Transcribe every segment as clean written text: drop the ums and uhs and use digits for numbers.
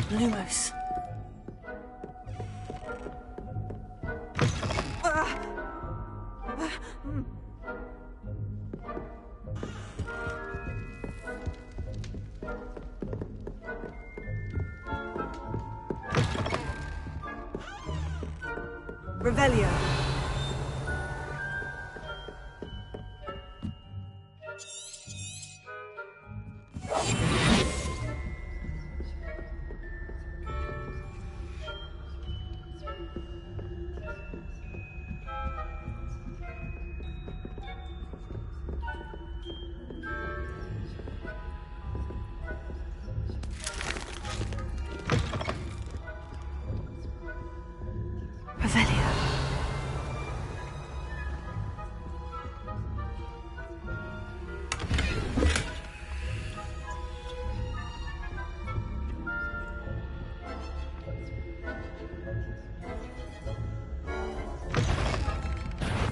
Lumos. Revelio. Revelio.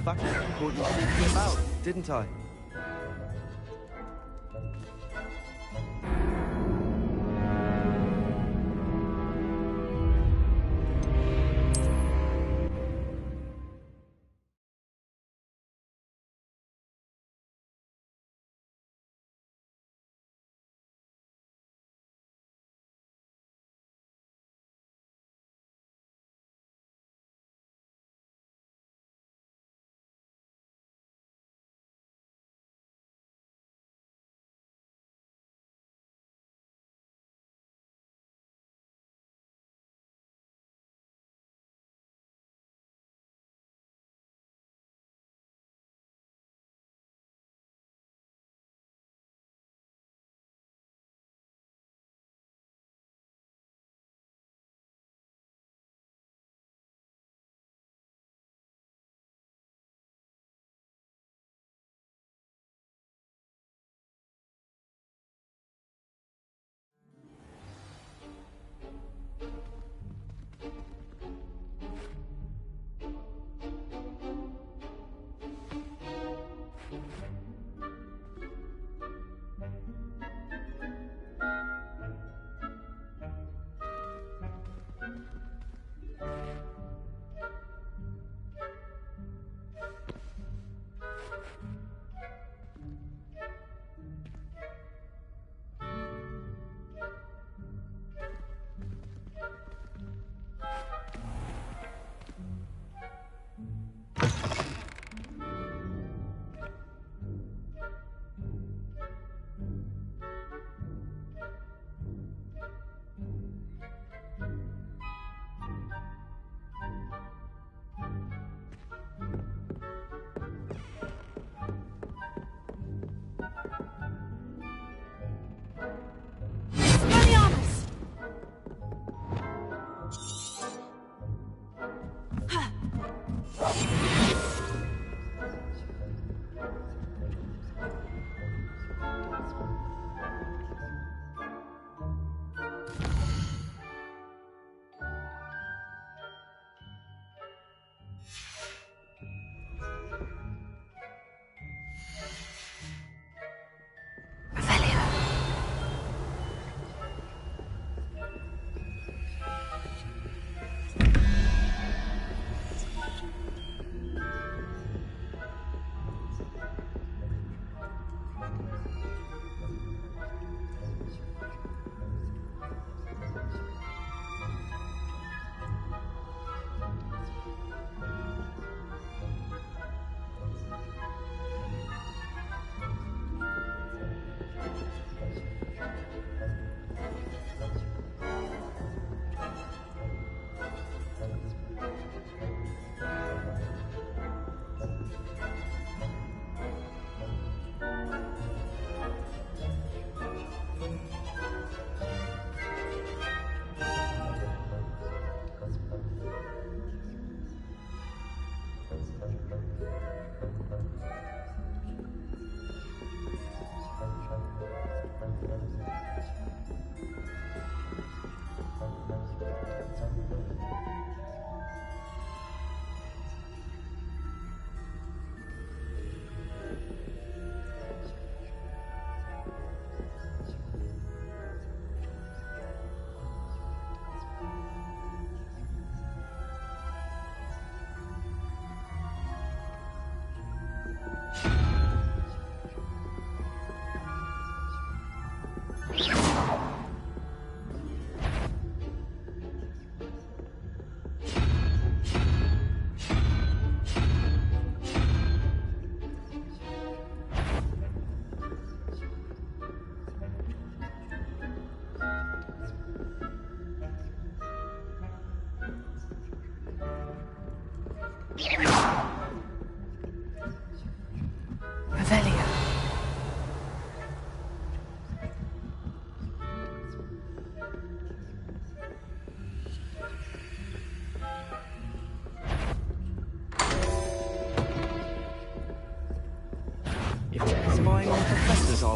Fuck, caught you sneaking about, didn't I?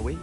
Are we?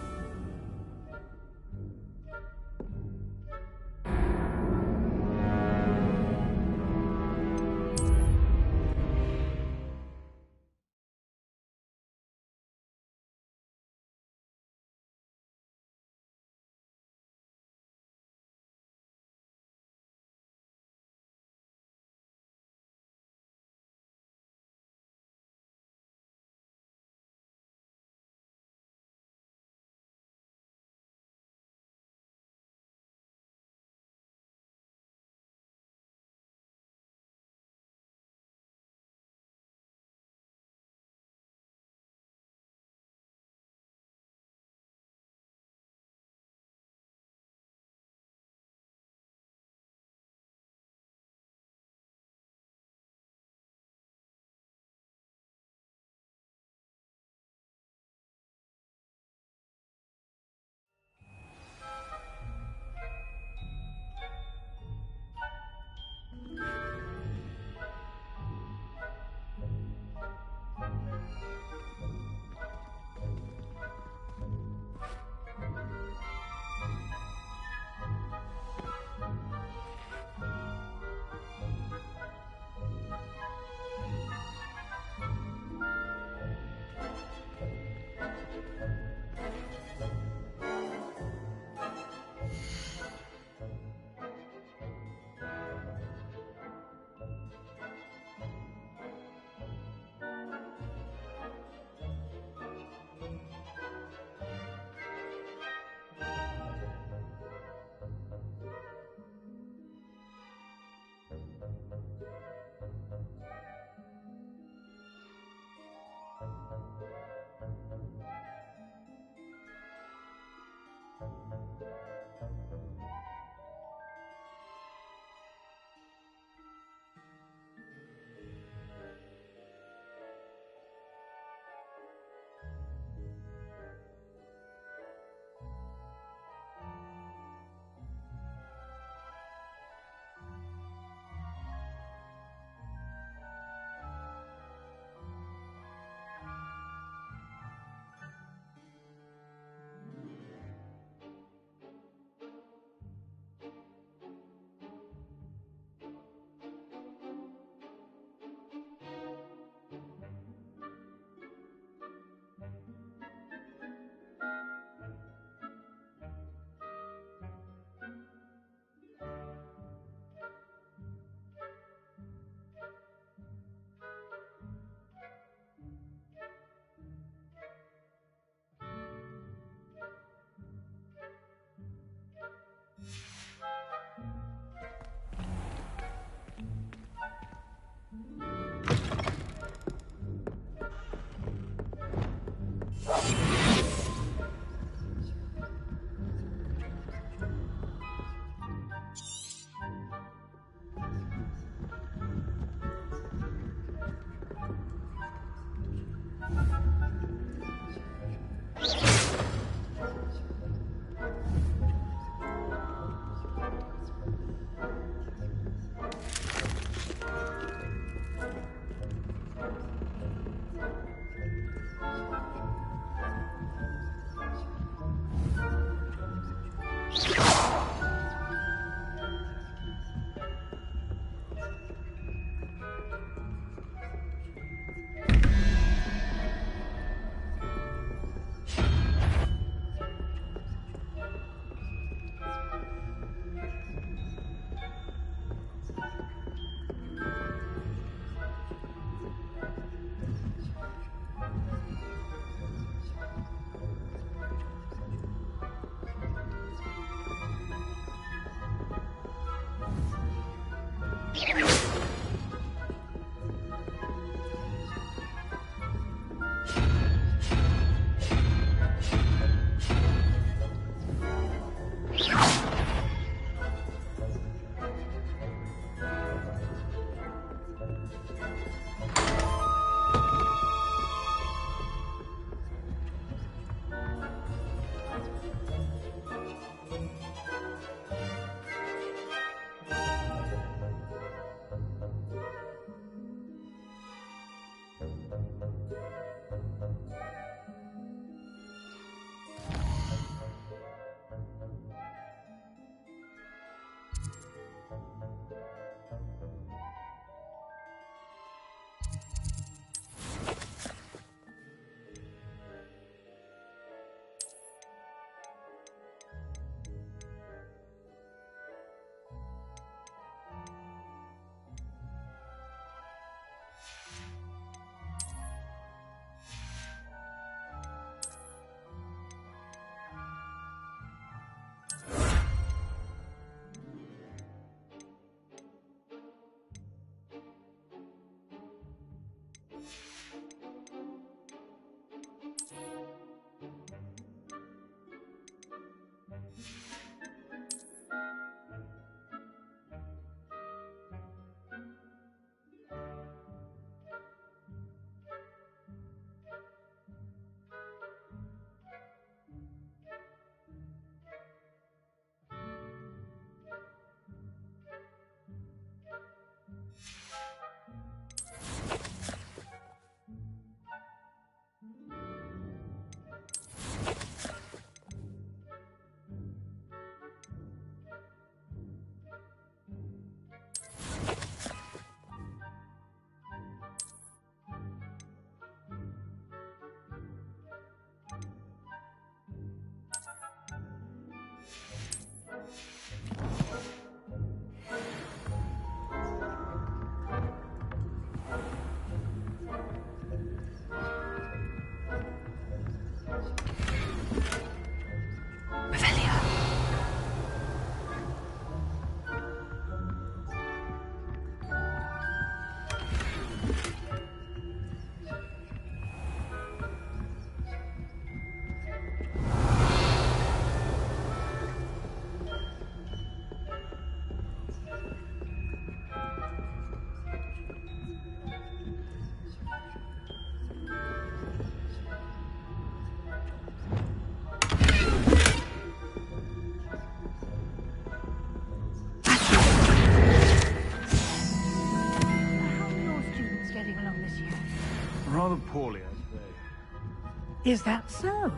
rather poorly, I say. Is that so?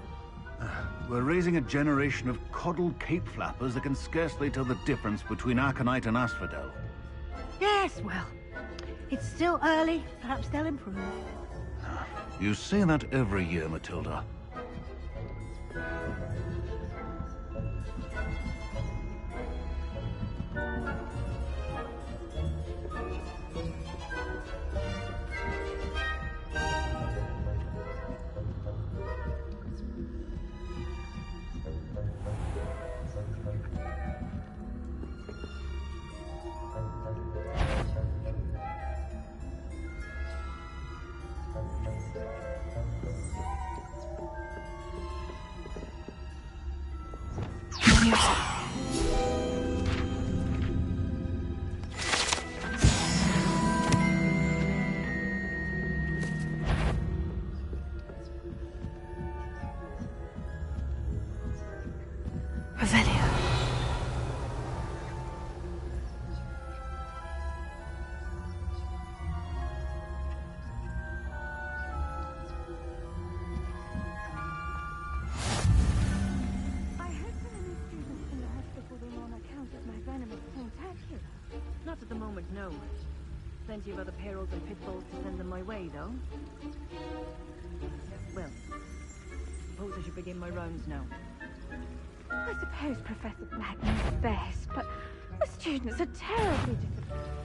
We're raising a generation of coddled cape flappers that can scarcely tell the difference between Aconite and Asphodel. Yes, well, it's still early. Perhaps they'll improve. You say that every year, Matilda. Revelio. Not at the moment, no. Plenty of other perils and pitfalls to send them my way, though. Well, suppose I should begin my rounds now. I suppose Professor Black knows best, but the students are terribly disappointed.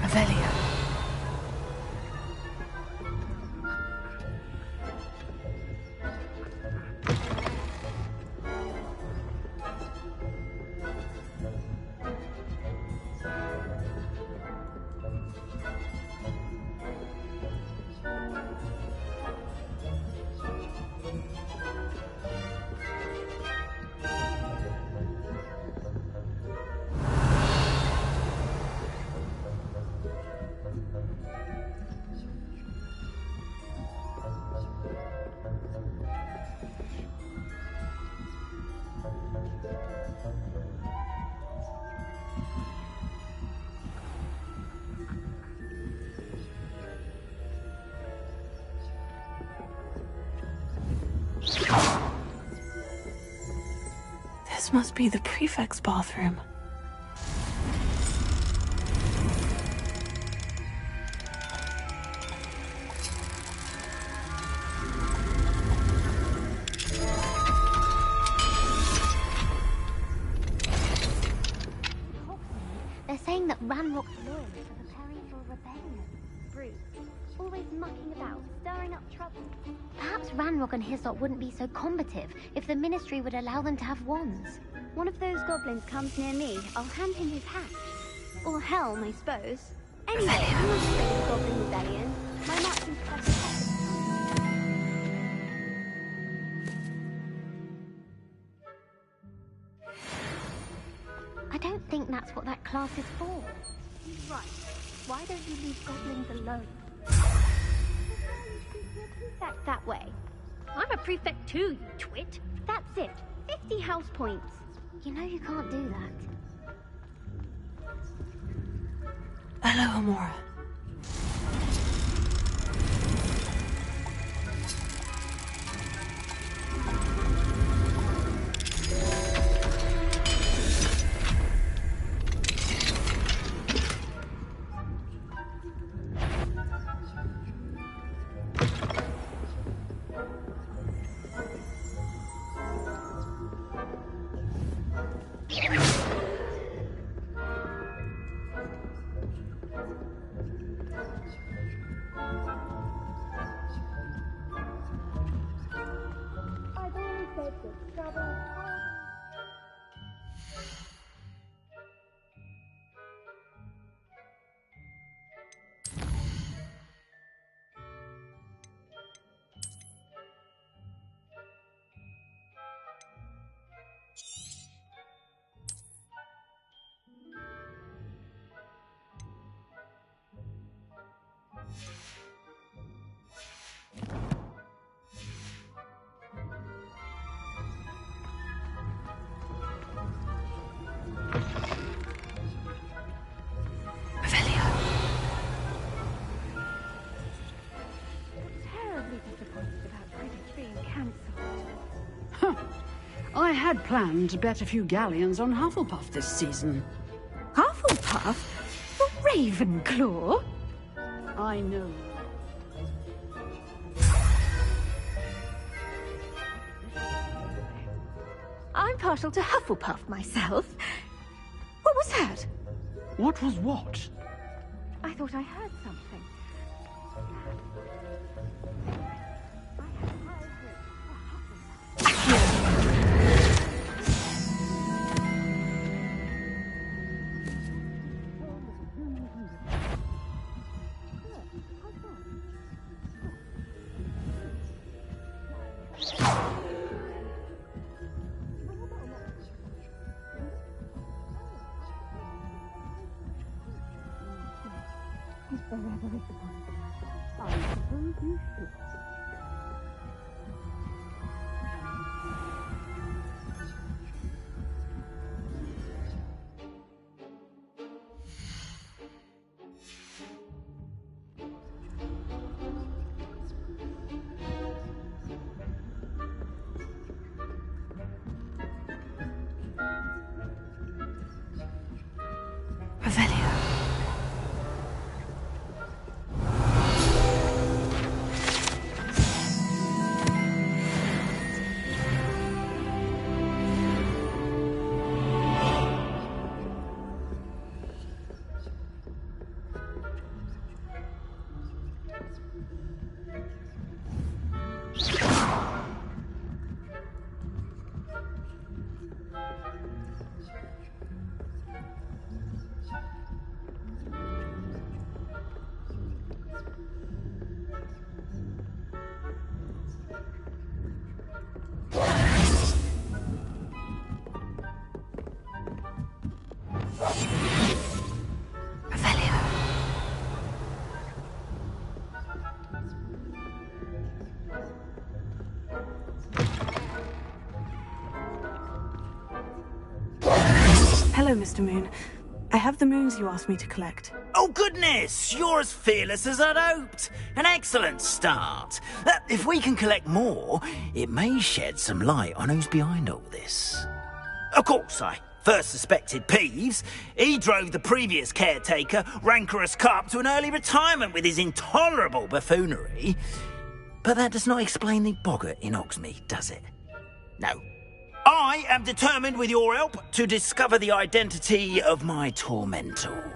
Revelio. This must be the prefect's bathroom. They're saying that Ranrock's loyalists are preparing for a rebellion. Brutes, always mucking about, stirring up trouble. Perhaps Ranrock and his lot wouldn't be so combative if the Ministry would allow them to have wands. One of those goblins comes near me, I'll hand him his hat. Or helm, I suppose. Anyway, I'm not afraid of Goblin Rebellion. My marching that's what that class is for. Right. Why don't you leave goblins alone? Prefect that way. I'm a prefect too, you twit. That's it. 50 house points. You know you can't do that. Hello, Amora. I've always said this trouble. Terribly disappointed about Quidditch being cancelled. I had planned to bet a few galleons on Hufflepuff this season. Hufflepuff? The Ravenclaw? I know. I'm partial to Hufflepuff myself. What was that? What was what? I thought I heard something. If there ever is a point, I suppose you should. Revelio. Hello, Mr. Moon. I have the moons you asked me to collect. Oh, goodness! You're as fearless as I'd hoped. An excellent start. If we can collect more, it may shed some light on who's behind all this. Of course, I first suspected Peeves. He drove the previous caretaker, Rancorous Carp, to an early retirement with his intolerable buffoonery. But that does not explain the boggart in Hogsmeade, does it? No. I am determined, with your help, to discover the identity of my tormentor.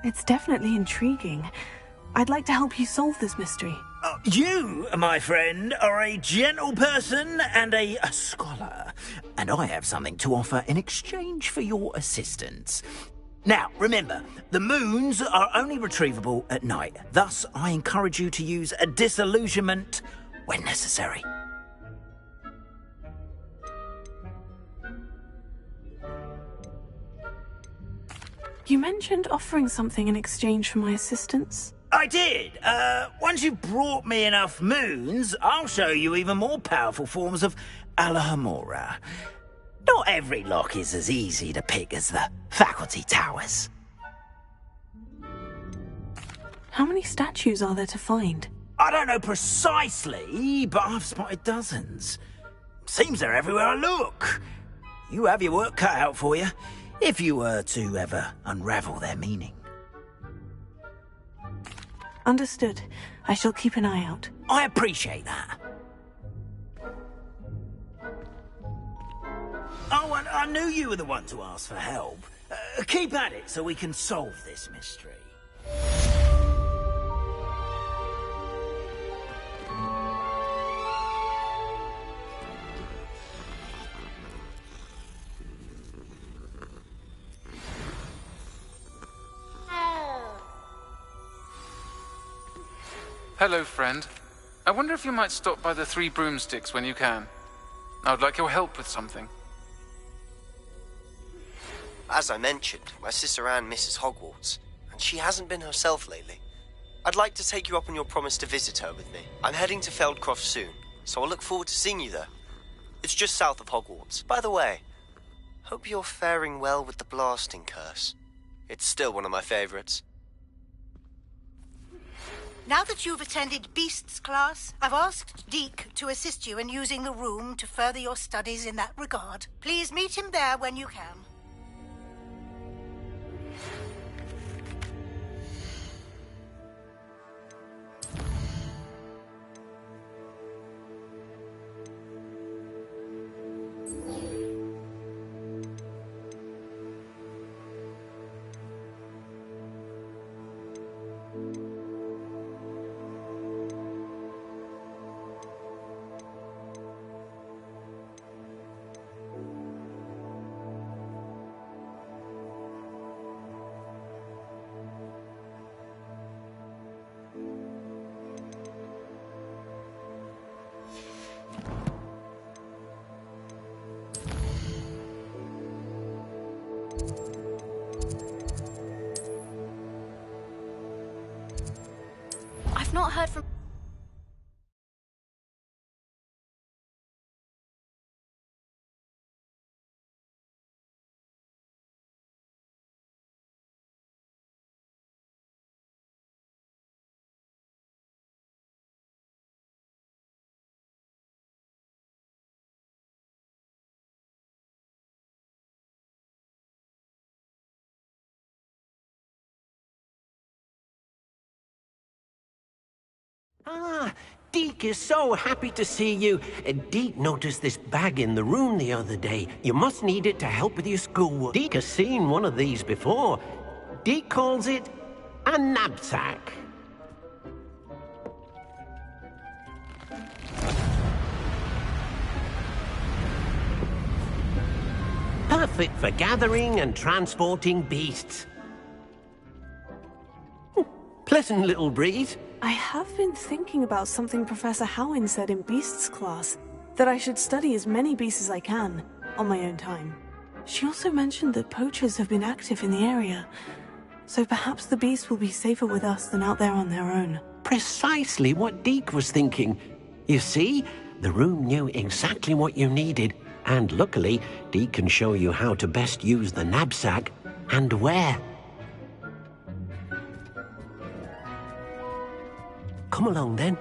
It's definitely intriguing. I'd like to help you solve this mystery. You, my friend, are a gentle person and a scholar, and I have something to offer in exchange for your assistance. Now, remember, the moons are only retrievable at night. Thus, I encourage you to use a disillusionment when necessary. You mentioned offering something in exchange for my assistance. I did. Once you've brought me enough moons, I'll show you even more powerful forms of Alohomora. Not every lock is as easy to pick as the faculty towers. How many statues are there to find? I don't know precisely, but I've spotted dozens. Seems they're everywhere I look. You have your work cut out for you, if you were to ever unravel their meaning. Understood. I shall keep an eye out. I appreciate that. Oh, and I knew you were the one to ask for help. Keep at it so we can solve this mystery. Hello, friend. I wonder if you might stop by the Three Broomsticks when you can. I would like your help with something. As I mentioned, my sister Anne misses Hogwarts, and she hasn't been herself lately. I'd like to take you up on your promise to visit her with me. I'm heading to Feldcroft soon, so I'll look forward to seeing you there. It's just south of Hogwarts. By the way, hope you're faring well with the blasting curse. It's still one of my favorites. Now that you've attended Beasts class, I've asked Deke to assist you in using the room to further your studies in that regard. Please meet him there when you can. I've not heard from... Ah, Deke is so happy to see you. Deke noticed this bag in the room the other day. You must need it to help with your schoolwork. Deke has seen one of these before. Deke calls it a knapsack. Perfect for gathering and transporting beasts. Pleasant little breeze. I have been thinking about something Professor Howin said in Beasts class, that I should study as many beasts as I can, on my own time. She also mentioned that poachers have been active in the area, so perhaps the beasts will be safer with us than out there on their own. Precisely what Deke was thinking. You see, the room knew exactly what you needed, and luckily, Deke can show you how to best use the knapsack and where. Come along, then.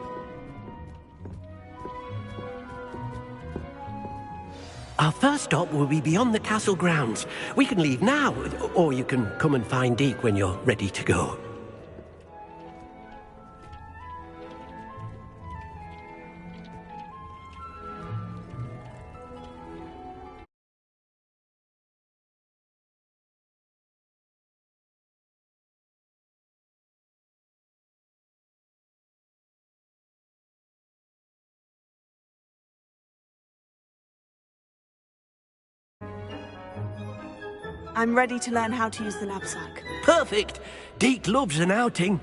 Our first stop will be beyond the castle grounds. We can leave now, or you can come and find Deke when you're ready to go. I'm ready to learn how to use the knapsack. Perfect! Deke loves an outing.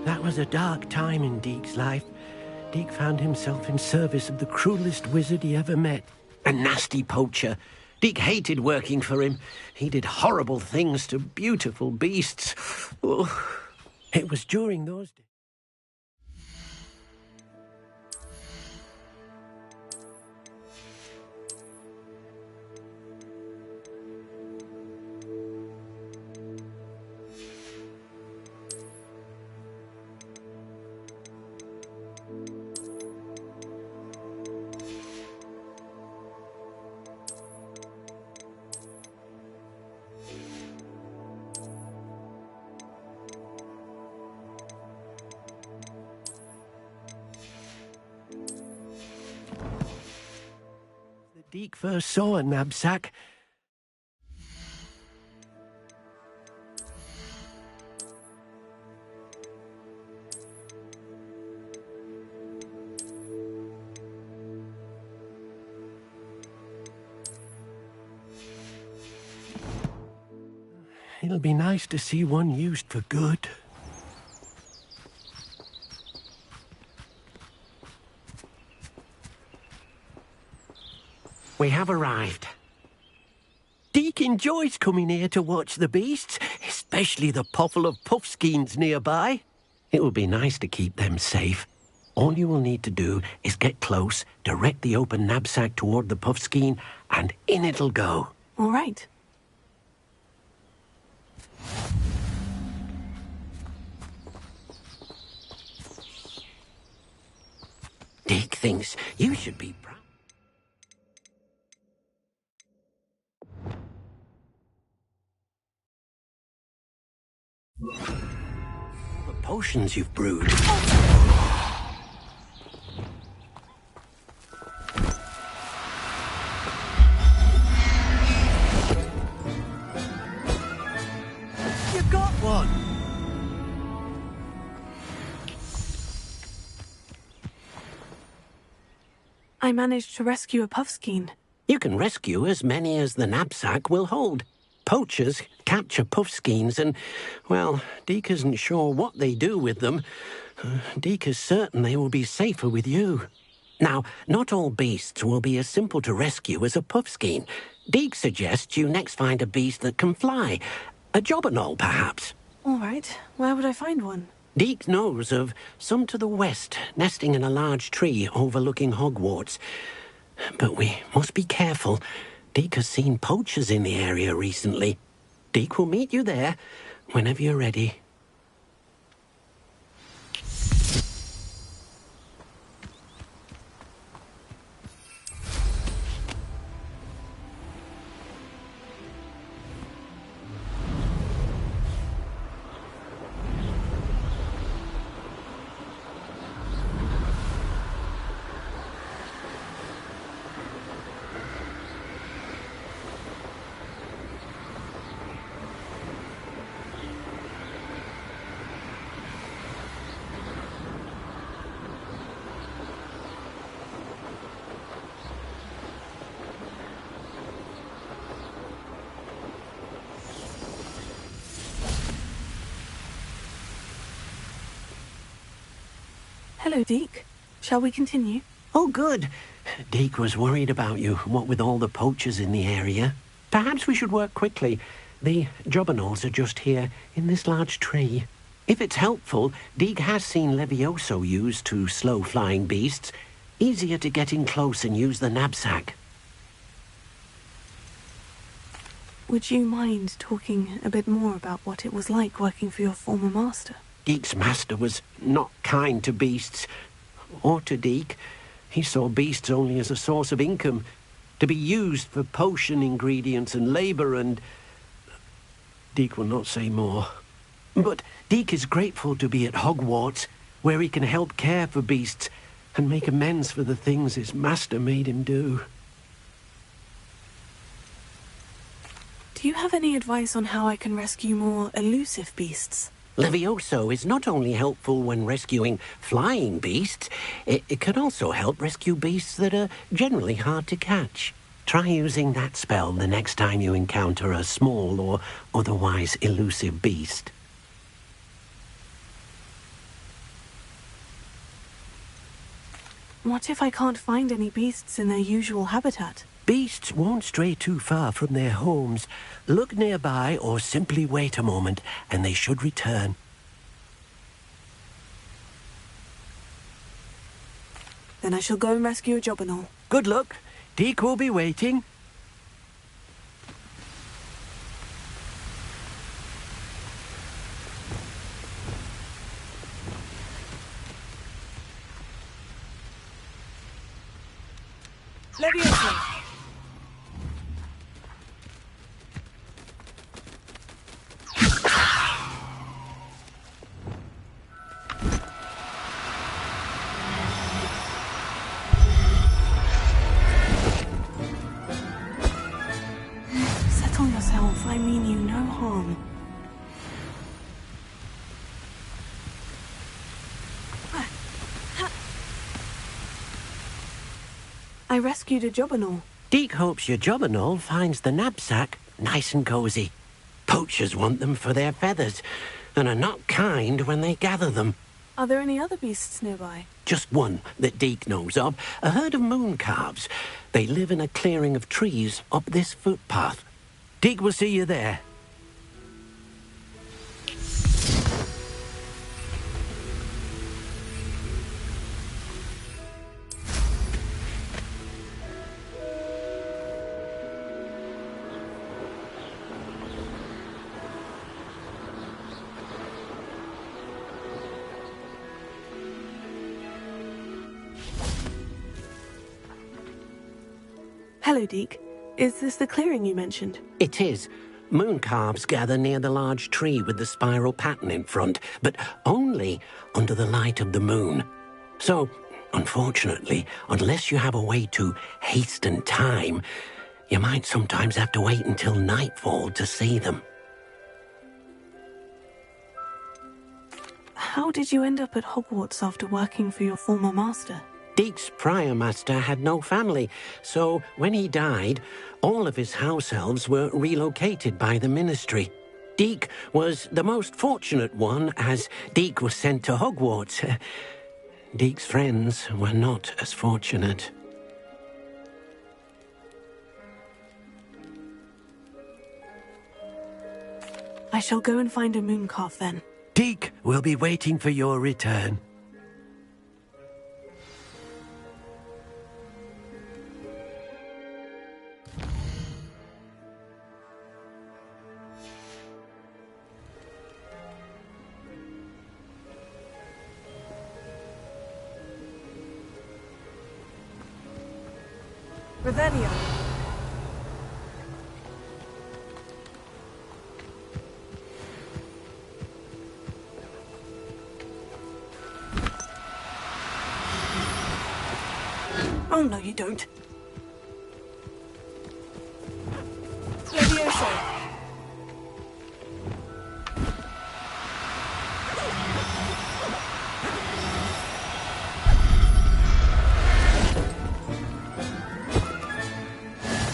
That was a dark time in Deke's life. Deke found himself in service of the cruelest wizard he ever met. A nasty poacher. Deke hated working for him. He did horrible things to beautiful beasts. Oh, it was during those days. Deke first saw a knapsack. It'll be nice to see one used for good. We have arrived. Deke enjoys coming here to watch the beasts, especially the potful of puffskeins nearby. It will be nice to keep them safe. All you will need to do is get close, direct the open knapsack toward the puffskein, and in it'll go. All right. Deke thinks you should be proud. The potions you've brewed. You got one. I managed to rescue a puffskein. You can rescue as many as the knapsack will hold. Poachers capture puffskeins and, well, Deke isn't sure what they do with them. Deke is certain they will be safer with you. Now, not all beasts will be as simple to rescue as a puffskein. Deke suggests you next find a beast that can fly. A jobberknoll, perhaps. All right. Where would I find one? Deke knows of some to the west, nesting in a large tree overlooking Hogwarts. But we must be careful. Deke has seen poachers in the area recently. Deke will meet you there whenever you're ready. Hello, Deke. Shall we continue? Oh, good. Deke was worried about you, what with all the poachers in the area. Perhaps we should work quickly. The jobberknolls are just here, in this large tree. If it's helpful, Deke has seen Levioso used to slow flying beasts. Easier to get in close and use the knapsack. Would you mind talking a bit more about what it was like working for your former master? Deke's master was not kind to beasts, or to Deke. He saw beasts only as a source of income, to be used for potion ingredients and labour, and... Deke will not say more. But Deke is grateful to be at Hogwarts, where he can help care for beasts and make amends for the things his master made him do. Do you have any advice on how I can rescue more elusive beasts? Levioso is not only helpful when rescuing flying beasts, it can also help rescue beasts that are generally hard to catch. Try using that spell the next time you encounter a small or otherwise elusive beast. What if I can't find any beasts in their usual habitat? Beasts won't stray too far from their homes. Look nearby or simply wait a moment, and they should return. Then I shall go and rescue a jobberknoll. Good luck. Deke will be waiting. Levioso! Settle yourself. I mean you no harm. I rescued a jobberknoll. Deke hopes your jobberknoll finds the knapsack nice and cozy. Poachers want them for their feathers, and are not kind when they gather them. Are there any other beasts nearby? Just one that Deke knows of, a herd of moon calves. They live in a clearing of trees up this footpath. Deke will see you there. Hello, Deke. Is this the clearing you mentioned? It is. Moon calves gather near the large tree with the spiral pattern in front, but only under the light of the moon. So, unfortunately, unless you have a way to hasten time, you might sometimes have to wait until nightfall to see them. How did you end up at Hogwarts after working for your former master? Deke's prior master had no family, so when he died, all of his house elves were relocated by the ministry. Deke was the most fortunate one, as Deke was sent to Hogwarts. Deke's friends were not as fortunate. I shall go and find a mooncalf then. Deke will be waiting for your return. Revelio. Oh, no, you don't. Levioso.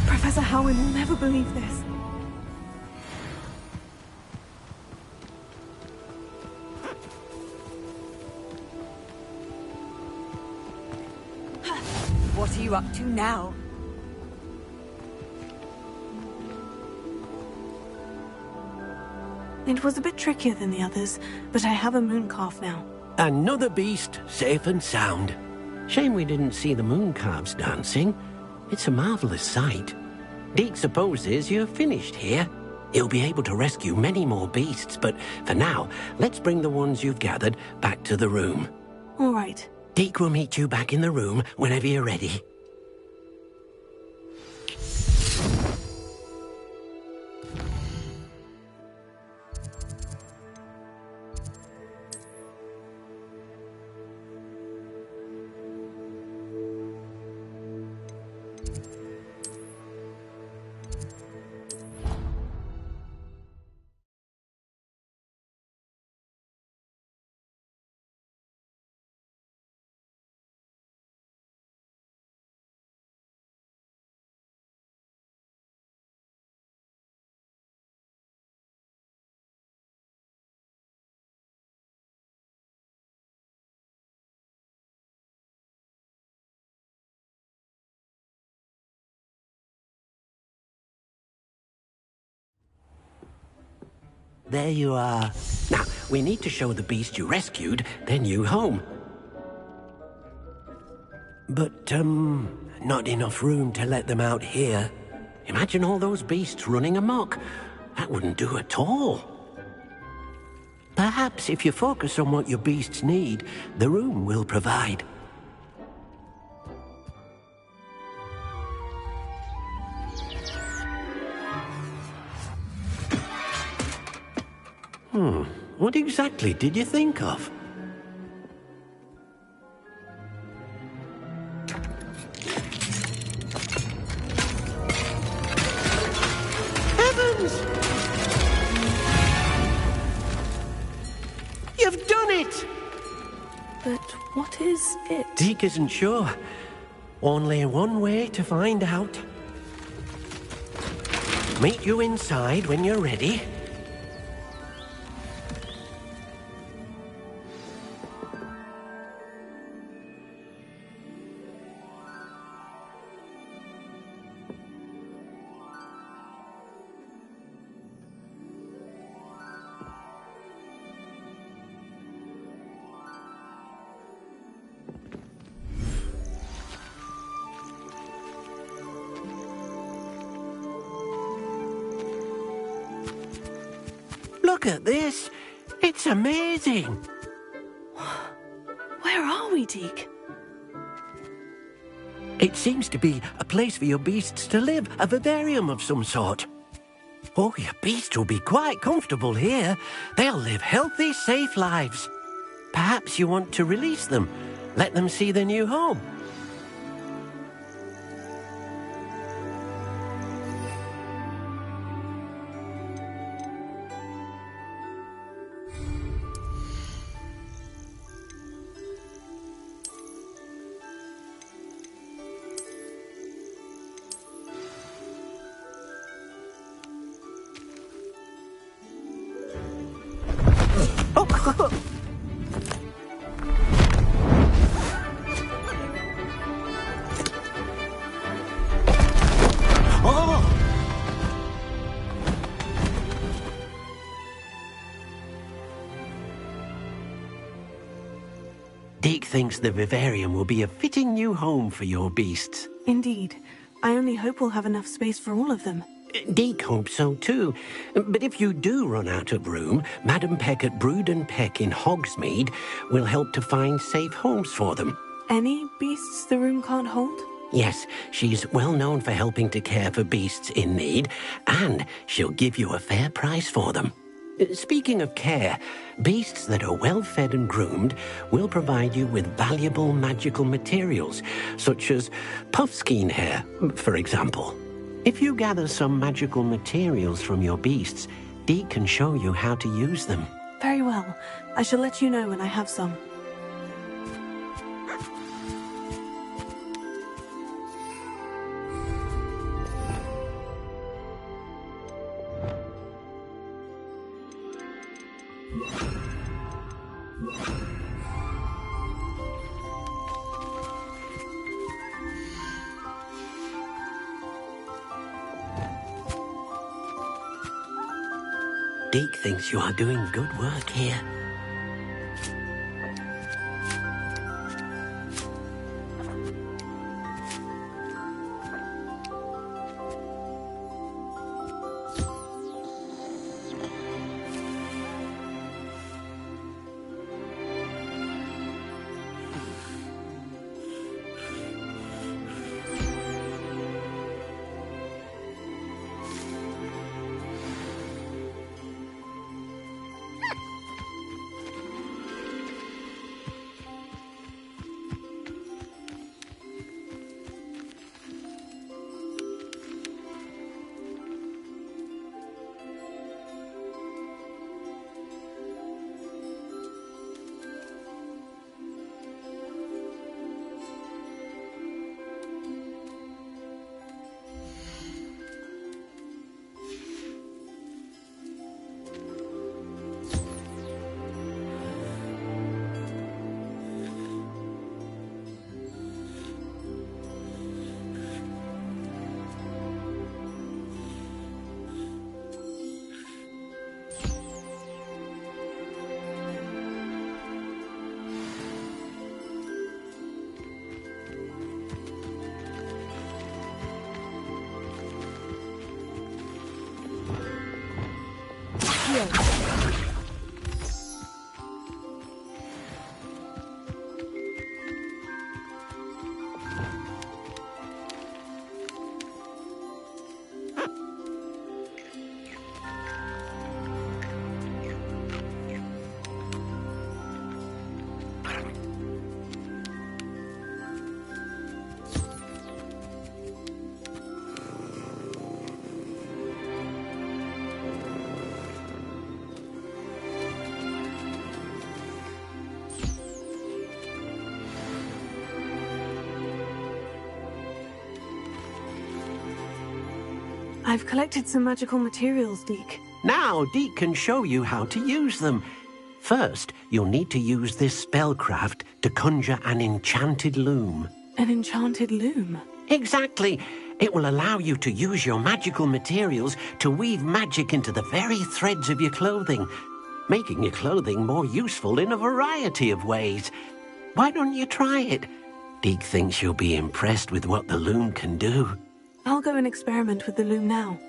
Professor Howin will never believe this. you up to now? It was a bit trickier than the others, but I have a moon calf now. Another beast, safe and sound. Shame we didn't see the moon calves dancing. It's a marvelous sight. Deke supposes you're finished here. He'll be able to rescue many more beasts, but for now, let's bring the ones you've gathered back to the room. All right. Deke will meet you back in the room whenever you're ready. There you are. Now, we need to show the beast you rescued their new home. But, not enough room to let them out here. Imagine all those beasts running amok. That wouldn't do at all. Perhaps if you focus on what your beasts need, the room will provide. What exactly did you think of? Heavens! You've done it! But what is it? Deke isn't sure. Only one way to find out. Meet you inside when you're ready. Look at this. It's amazing. Where are we, Deke? It seems to be a place for your beasts to live, a vivarium of some sort. Oh, your beasts will be quite comfortable here. They'll live healthy, safe lives. Perhaps you want to release them, let them see their new home. Deke thinks the vivarium will be a fitting new home for your beasts. Indeed. I only hope we'll have enough space for all of them. Deke hopes so too. But if you do run out of room, Madam Peck at Brood and Peck in Hogsmeade will help to find safe homes for them. Any beasts the room can't hold? Yes, she's well known for helping to care for beasts in need, and she'll give you a fair price for them. Speaking of care, beasts that are well fed and groomed will provide you with valuable magical materials, such as puffskein hair, for example. If you gather some magical materials from your beasts, Deke can show you how to use them. Very well. I shall let you know when I have some. Deke thinks you are doing good work here. I've collected some magical materials, Deke. Now, Deke can show you how to use them. First, you'll need to use this spellcraft to conjure an enchanted loom. An enchanted loom? Exactly. It will allow you to use your magical materials to weave magic into the very threads of your clothing, making your clothing more useful in a variety of ways. Why don't you try it? Deke thinks you'll be impressed with what the loom can do. I'll go and experiment with the loom now.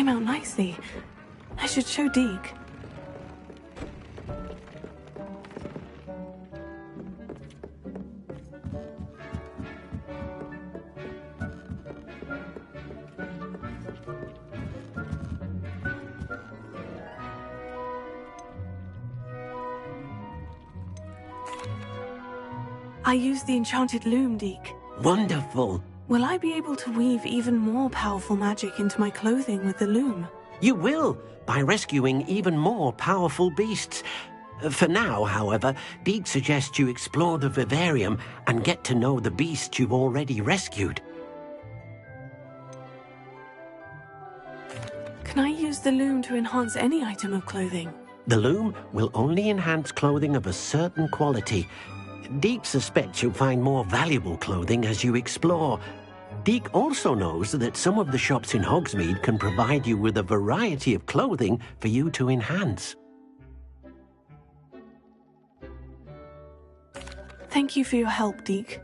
came out nicely. I should show Deke. I used the enchanted loom, Deke. Wonderful. Will I be able to weave even more powerful magic into my clothing with the loom? You will, by rescuing even more powerful beasts. For now, however, Deke suggests you explore the vivarium and get to know the beasts you've already rescued. Can I use the loom to enhance any item of clothing? The loom will only enhance clothing of a certain quality. Deke suspects you'll find more valuable clothing as you explore. Deke also knows that some of the shops in Hogsmeade can provide you with a variety of clothing for you to enhance. Thank you for your help, Deke.